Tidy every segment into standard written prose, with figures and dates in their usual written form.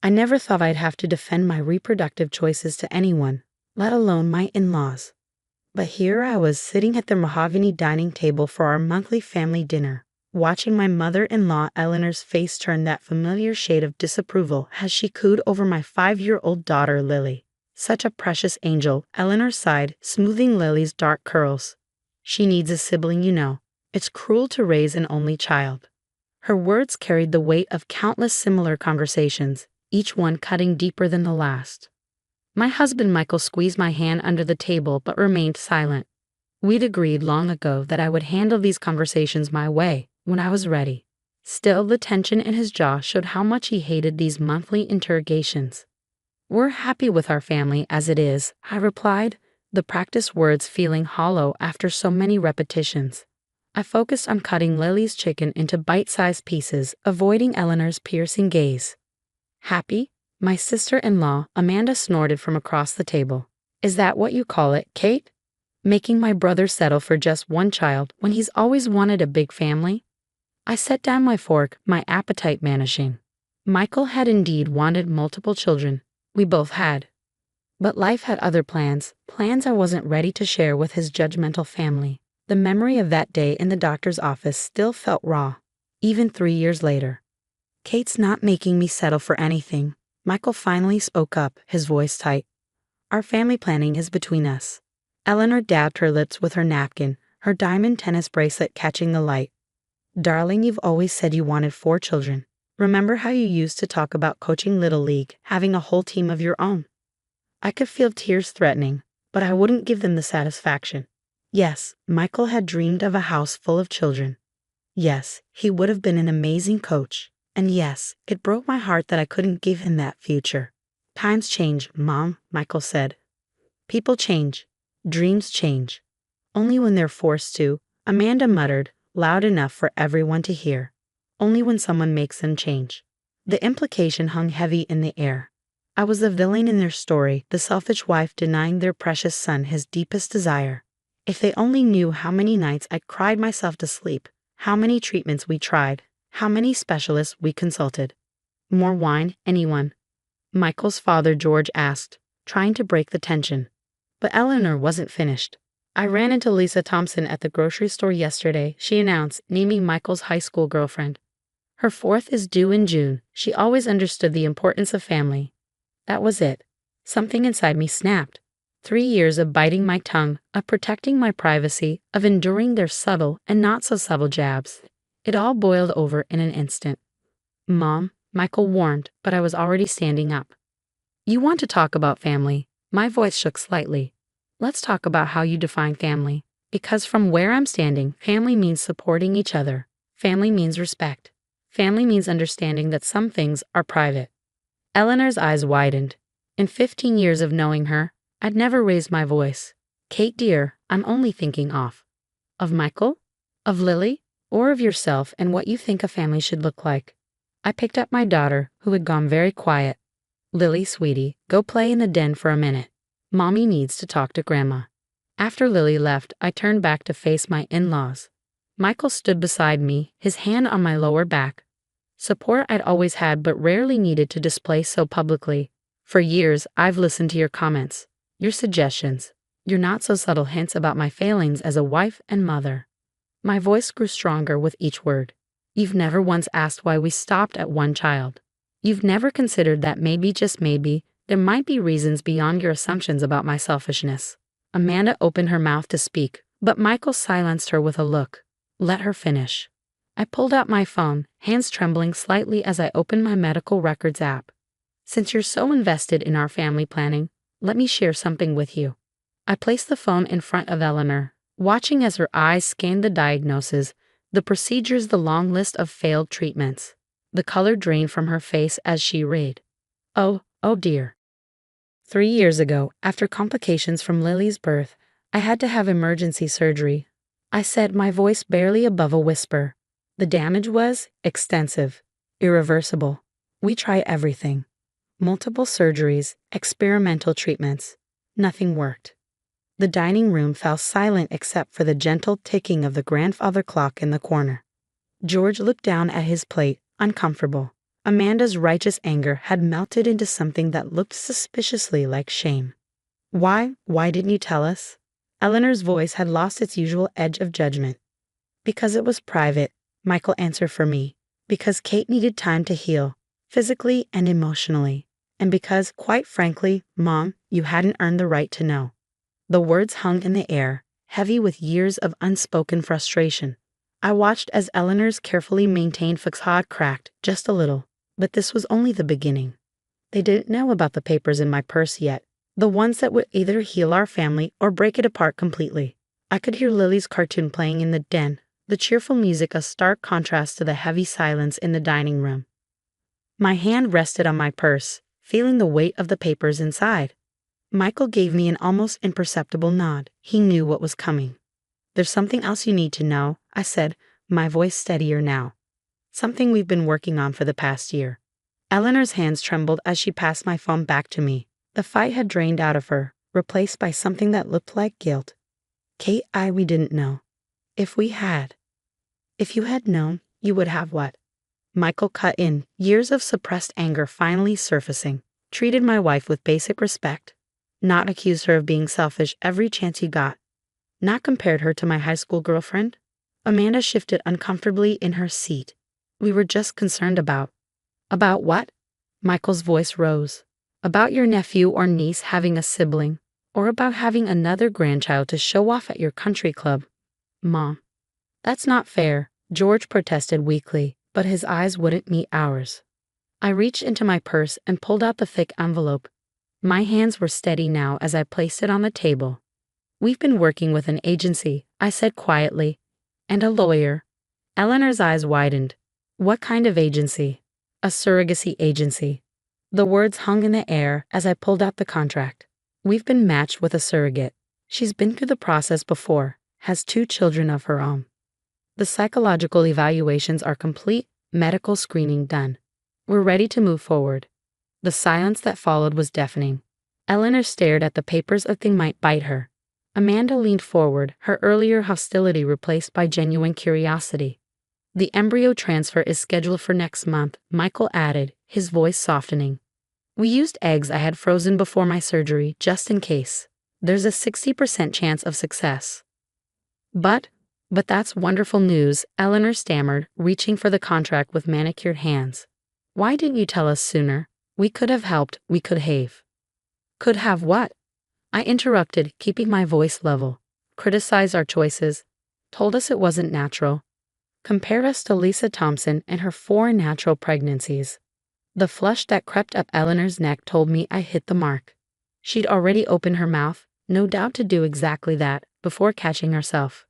I never thought I'd have to defend my reproductive choices to anyone, let alone my in-laws. But here I was sitting at the mahogany dining table for our monthly family dinner, watching my mother-in-law Eleanor's face turn that familiar shade of disapproval as she cooed over my 5-year-old daughter Lily. Such a precious angel, Eleanor sighed, smoothing Lily's dark curls. She needs a sibling, you know. It's cruel to raise an only child. Her words carried the weight of countless similar conversations, each one cutting deeper than the last. My husband Michael squeezed my hand under the table but remained silent. We'd agreed long ago that I would handle these conversations my way, when I was ready. Still, the tension in his jaw showed how much he hated these monthly interrogations. "We're happy with our family as it is," I replied, the practiced words feeling hollow after so many repetitions. I focused on cutting Lily's chicken into bite-sized pieces, avoiding Eleanor's piercing gaze. "Happy?" My sister-in-law, Amanda, snorted from across the table. "Is that what you call it, Kate? Making my brother settle for just one child when he's always wanted a big family?" I set down my fork, my appetite vanishing. Michael had indeed wanted multiple children. We both had. But life had other plans I wasn't ready to share with his judgmental family. The memory of that day in the doctor's office still felt raw, even 3 years later. "Kate's not making me settle for anything." Michael finally spoke up, his voice tight. "Our family planning is between us." Eleanor dabbed her lips with her napkin, her diamond tennis bracelet catching the light. "Darling, you've always said you wanted 4 children. Remember how you used to talk about coaching Little League, having a whole team of your own?" I could feel tears threatening, but I wouldn't give them the satisfaction. Yes, Michael had dreamed of a house full of children. Yes, he would have been an amazing coach. And yes, it broke my heart that I couldn't give him that future. "Times change, Mom," Michael said. "People change. Dreams change. Only when they're forced to," Amanda muttered, loud enough for everyone to hear. "Only when someone makes them change." The implication hung heavy in the air. I was the villain in their story, the selfish wife denying their precious son his deepest desire. If they only knew how many nights I cried myself to sleep, how many treatments we tried, how many specialists we consulted. "More wine, anyone?" Michael's father George asked, trying to break the tension. But Eleanor wasn't finished. "I ran into Lisa Thompson at the grocery store yesterday," she announced, naming Michael's high school girlfriend. "Her 4th is due in June. She always understood the importance of family." That was it. Something inside me snapped. 3 years of biting my tongue, of protecting my privacy, of enduring their subtle and not so subtle jabs. It all boiled over in an instant. "Mom," Michael warned, but I was already standing up. "You want to talk about family?" My voice shook slightly. "Let's talk about how you define family. Because from where I'm standing, family means supporting each other. Family means respect. Family means understanding that some things are private." Eleanor's eyes widened. In 15 years of knowing her, I'd never raised my voice. "Kate dear, I'm only thinking of Michael? Of Lily? Or of yourself and what you think a family should look like." I picked up my daughter, who had gone very quiet. "Lily, sweetie, go play in the den for a minute. Mommy needs to talk to Grandma." After Lily left, I turned back to face my in-laws. Michael stood beside me, his hand on my lower back. Support I'd always had but rarely needed to display so publicly. "For years, I've listened to your comments, your suggestions, your not-so-subtle hints about my failings as a wife and mother." My voice grew stronger with each word. "You've never once asked why we stopped at 1 child. You've never considered that maybe, just maybe, there might be reasons beyond your assumptions about my selfishness." Amanda opened her mouth to speak, but Michael silenced her with a look. "Let her finish." I pulled out my phone, hands trembling slightly as I opened my medical records app. "Since you're so invested in our family planning, let me share something with you." I placed the phone in front of Eleanor, watching as her eyes scanned the diagnosis, the procedures, the long list of failed treatments. The color drained from her face as she read. Oh dear. 3 years ago, after complications from Lily's birth, I had to have emergency surgery. I said, my voice barely above a whisper. The damage was extensive, irreversible. We tried everything. Multiple surgeries, experimental treatments. Nothing worked. The dining room fell silent except for the gentle ticking of the grandfather clock in the corner. George looked down at his plate, uncomfortable. Amanda's righteous anger had melted into something that looked suspiciously like shame. Why didn't you tell us? Eleanor's voice had lost its usual edge of judgment. Because it was private, Michael answered for me. Because Kate needed time to heal, physically and emotionally. And because, quite frankly, Mom, you hadn't earned the right to know. The words hung in the air, heavy with years of unspoken frustration. I watched as Eleanor's carefully maintained facade cracked just a little, but this was only the beginning. They didn't know about the papers in my purse yet, the ones that would either heal our family or break it apart completely. I could hear Lily's cartoon playing in the den, the cheerful music a stark contrast to the heavy silence in the dining room. My hand rested on my purse, feeling the weight of the papers inside. Michael gave me an almost imperceptible nod. He knew what was coming. There's something else you need to know, I said, my voice steadier now. Something we've been working on for the past year. Eleanor's hands trembled as she passed my phone back to me. The fight had drained out of her, replaced by something that looked like guilt. Kate, we didn't know. If you had known, you would have what? Michael cut in, years of suppressed anger finally surfacing. Treated my wife with basic respect. Not accused her of being selfish every chance he got. Not compared her to my high school girlfriend. Amanda shifted uncomfortably in her seat. We were just concerned about. About what? Michael's voice rose. About your nephew or niece having a sibling, or about having another grandchild to show off at your country club. Mom. That's not fair, George protested weakly, but his eyes wouldn't meet ours. I reached into my purse and pulled out the thick envelope. My hands were steady now as I placed it on the table. We've been working with an agency, I said quietly. And a lawyer. Eleanor's eyes widened. What kind of agency? A surrogacy agency. The words hung in the air as I pulled out the contract. We've been matched with a surrogate. She's been through the process before, has 2 children of her own. The psychological evaluations are complete, medical screening done. We're ready to move forward. The silence that followed was deafening. Eleanor stared at the papers a thing might bite her. Amanda leaned forward, her earlier hostility replaced by genuine curiosity. The embryo transfer is scheduled for next month, Michael added, his voice softening. We used eggs I had frozen before my surgery, just in case. There's a 60% chance of success. But that's wonderful news, Eleanor stammered, reaching for the contract with manicured hands. Why didn't you tell us sooner? We could have helped, we could have. Could have what? I interrupted, keeping my voice level. Criticized our choices. Told us it wasn't natural. Compared us to Lisa Thompson and her 4 natural pregnancies. The flush that crept up Eleanor's neck told me I hit the mark. She'd already opened her mouth, no doubt to do exactly that, before catching herself.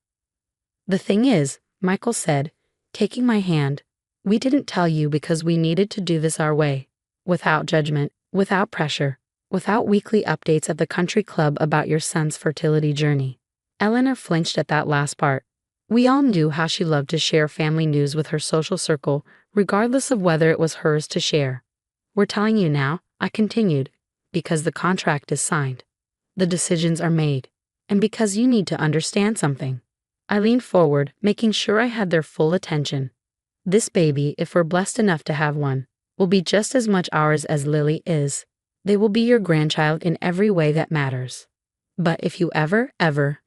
The thing is, Michael said, taking my hand, we didn't tell you because we needed to do this our way. Without judgment, without pressure, without weekly updates at the country club about your son's fertility journey. Eleanor flinched at that last part. We all knew how she loved to share family news with her social circle, regardless of whether it was hers to share. We're telling you now, I continued, because the contract is signed. The decisions are made. And because you need to understand something. I leaned forward, making sure I had their full attention. This baby, if we're blessed enough to have one, will be just as much ours as Lily is. They will be your grandchild in every way that matters. But if you ever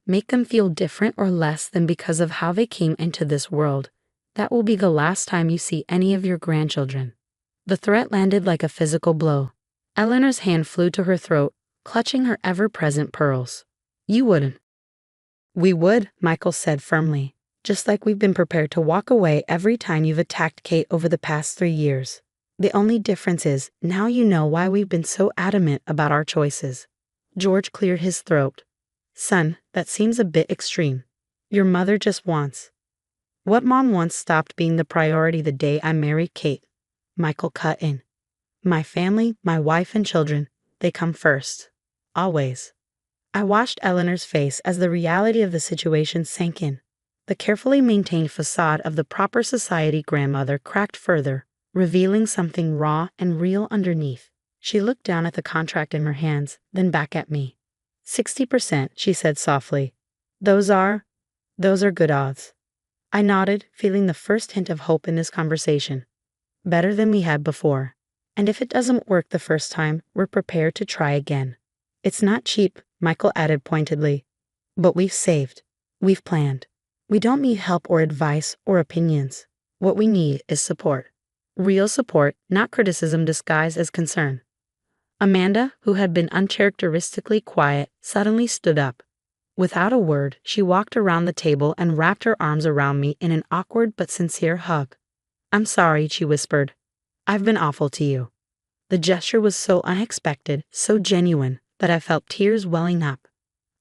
make them feel different or less than because of how they came into this world, that will be the last time you see any of your grandchildren. The threat landed like a physical blow. Eleanor's hand flew to her throat, clutching her ever-present pearls. You wouldn't. We would, Michael said firmly, just like we've been prepared to walk away every time you've attacked Kate over the past 3 years. The only difference is, now you know why we've been so adamant about our choices. George cleared his throat. Son, that seems a bit extreme. Your mother just wants. What Mom wants stopped being the priority the day I married Kate. Michael cut in. My family, my wife and children, they come first. Always. I watched Eleanor's face as the reality of the situation sank in. The carefully maintained facade of the proper society grandmother cracked further, revealing something raw and real underneath. She looked down at the contract in her hands, then back at me. 60%, she said softly. Those are good odds. I nodded, feeling the first hint of hope in this conversation. better than we had before. And if it doesn't work the first time, we're prepared to try again. It's not cheap, Michael added pointedly. But we've saved. We've planned. We don't need help or advice or opinions. What we need is support. Real support, not criticism disguised as concern. Amanda, who had been uncharacteristically quiet, suddenly stood up. Without a word, she walked around the table and wrapped her arms around me in an awkward but sincere hug. "I'm sorry," she whispered. "I've been awful to you." The gesture was so unexpected, so genuine, that I felt tears welling up.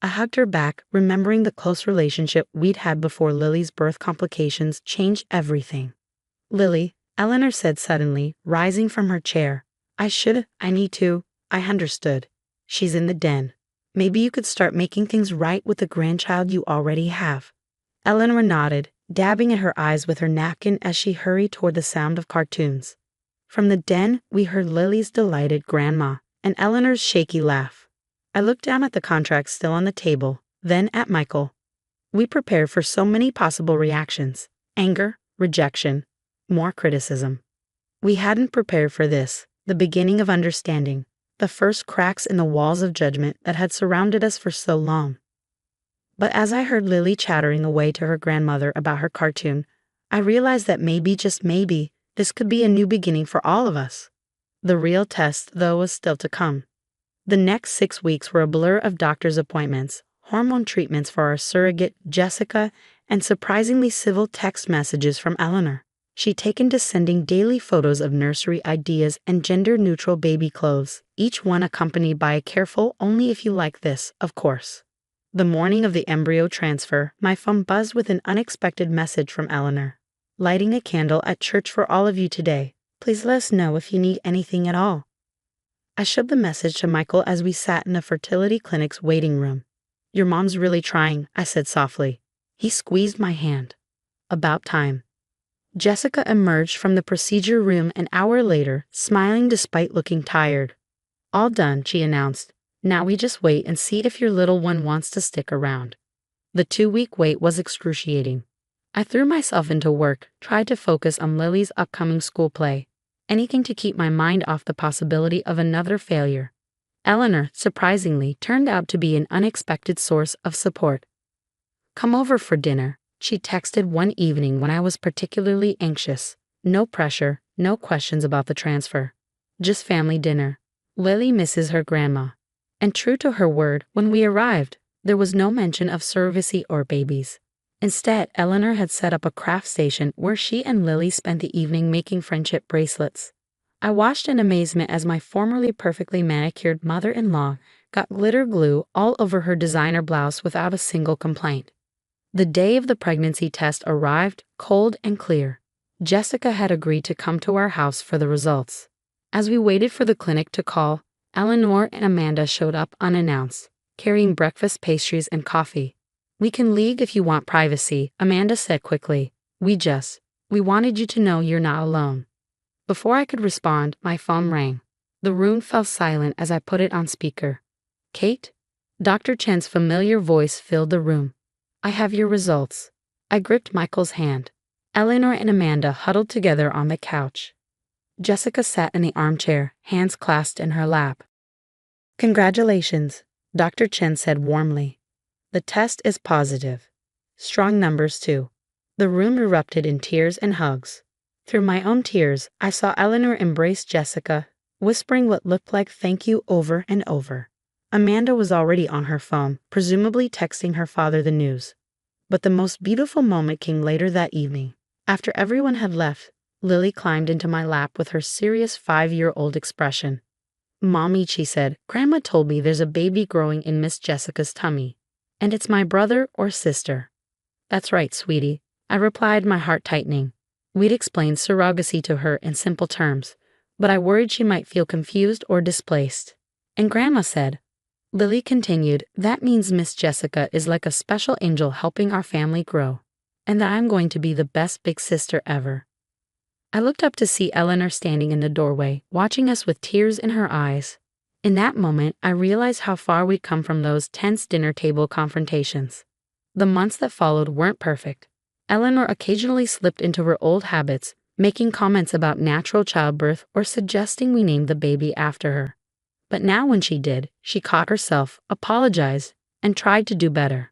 I hugged her back, remembering the close relationship we'd had before Lily's birth complications changed everything. "Lily," Eleanor said suddenly, rising from her chair. I need to. I understood. She's in the den. Maybe you could start making things right with the grandchild you already have." Eleanor nodded, dabbing at her eyes with her napkin as she hurried toward the sound of cartoons. From the den, we heard Lily's delighted grandma and Eleanor's shaky laugh. I looked down at the contract still on the table, then at Michael. We prepared for so many possible reactions: anger, rejection, more criticism. We hadn't prepared for this, the beginning of understanding, the first cracks in the walls of judgment that had surrounded us for so long. But as I heard Lily chattering away to her grandmother about her cartoon, I realized that maybe, just maybe, this could be a new beginning for all of us. The real test, though, was still to come. The next 6 weeks were a blur of doctor's appointments, hormone treatments for our surrogate, Jessica, and surprisingly civil text messages from Eleanor. She'd taken to sending daily photos of nursery ideas and gender-neutral baby clothes, each one accompanied by a careful "only if you like this," of course. The morning of the embryo transfer, my phone buzzed with an unexpected message from Eleanor. "Lighting a candle at church for all of you today. Please let us know if you need anything at all." I showed the message to Michael as we sat in the fertility clinic's waiting room. "Your mom's really trying," I said softly. He squeezed my hand. About time. Jessica emerged from the procedure room an hour later, smiling despite looking tired. "All done," she announced. "Now we just wait and see if your little one wants to stick around." The 2-week wait was excruciating. I threw myself into work, tried to focus on Lily's upcoming school play, anything to keep my mind off the possibility of another failure. Eleanor, surprisingly, turned out to be an unexpected source of support. "Come over for dinner," she texted one evening when I was particularly anxious. No pressure, no questions about the transfer. Just family dinner. Lily misses her grandma. And true to her word, when we arrived, there was no mention of surrogacy or babies. Instead, Eleanor had set up a craft station where she and Lily spent the evening making friendship bracelets. I watched in amazement as my formerly perfectly manicured mother-in-law got glitter glue all over her designer blouse without a single complaint. The day of the pregnancy test arrived, cold and clear. Jessica had agreed to come to our house for the results. As we waited for the clinic to call, Eleanor and Amanda showed up unannounced, carrying breakfast pastries and coffee. "We can leave if you want privacy," Amanda said quickly. We wanted you to know you're not alone." Before I could respond, my phone rang. The room fell silent as I put it on speaker. "Kate?" Dr. Chen's familiar voice filled the room. "I have your results." I gripped Michael's hand. Eleanor and Amanda huddled together on the couch. Jessica sat in the armchair, hands clasped in her lap. "Congratulations," Dr. Chen said warmly. "The test is positive. Strong numbers, too." The room erupted in tears and hugs. Through my own tears, I saw Eleanor embrace Jessica, whispering what looked like thank you over and over. Amanda was already on her phone, presumably texting her father the news. But the most beautiful moment came later that evening. After everyone had left, Lily climbed into my lap with her serious 5-year-old expression. "Mommy," she said, "Grandma told me there's a baby growing in Miss Jessica's tummy. And it's my brother or sister." "That's right, sweetie," I replied, my heart tightening. We'd explained surrogacy to her in simple terms, but I worried she might feel confused or displaced. "And Grandma said," Lily continued, "that means Miss Jessica is like a special angel helping our family grow, and that I'm going to be the best big sister ever." I looked up to see Eleanor standing in the doorway, watching us with tears in her eyes. In that moment, I realized how far we'd come from those tense dinner table confrontations. The months that followed weren't perfect. Eleanor occasionally slipped into her old habits, making comments about natural childbirth or suggesting we name the baby after her. But now when she did, she caught herself, apologized, and tried to do better.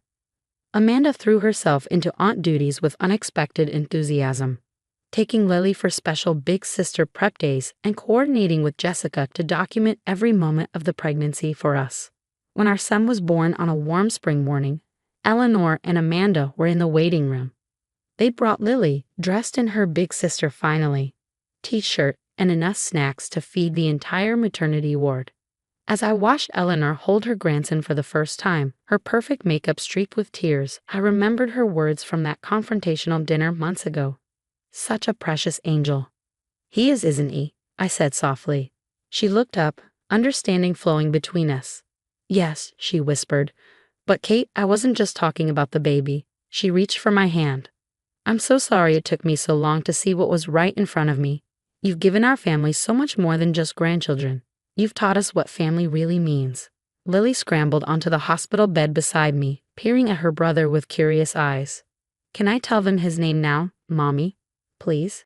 Amanda threw herself into aunt duties with unexpected enthusiasm, taking Lily for special big sister prep days and coordinating with Jessica to document every moment of the pregnancy for us. When our son was born on a warm spring morning, Eleanor and Amanda were in the waiting room. They brought Lily, dressed in her big sister finally, t-shirt, and enough snacks to feed the entire maternity ward. As I watched Eleanor hold her grandson for the first time, her perfect makeup streaked with tears, I remembered her words from that confrontational dinner months ago. Such a precious angel. He is, isn't he? I said softly. She looked up, understanding flowing between us. Yes, she whispered. But Kate, I wasn't just talking about the baby. She reached for my hand. I'm so sorry it took me so long to see what was right in front of me. You've given our family so much more than just grandchildren. You've taught us what family really means. Lily scrambled onto the hospital bed beside me, peering at her brother with curious eyes. Can I tell them his name now, Mommy? Please?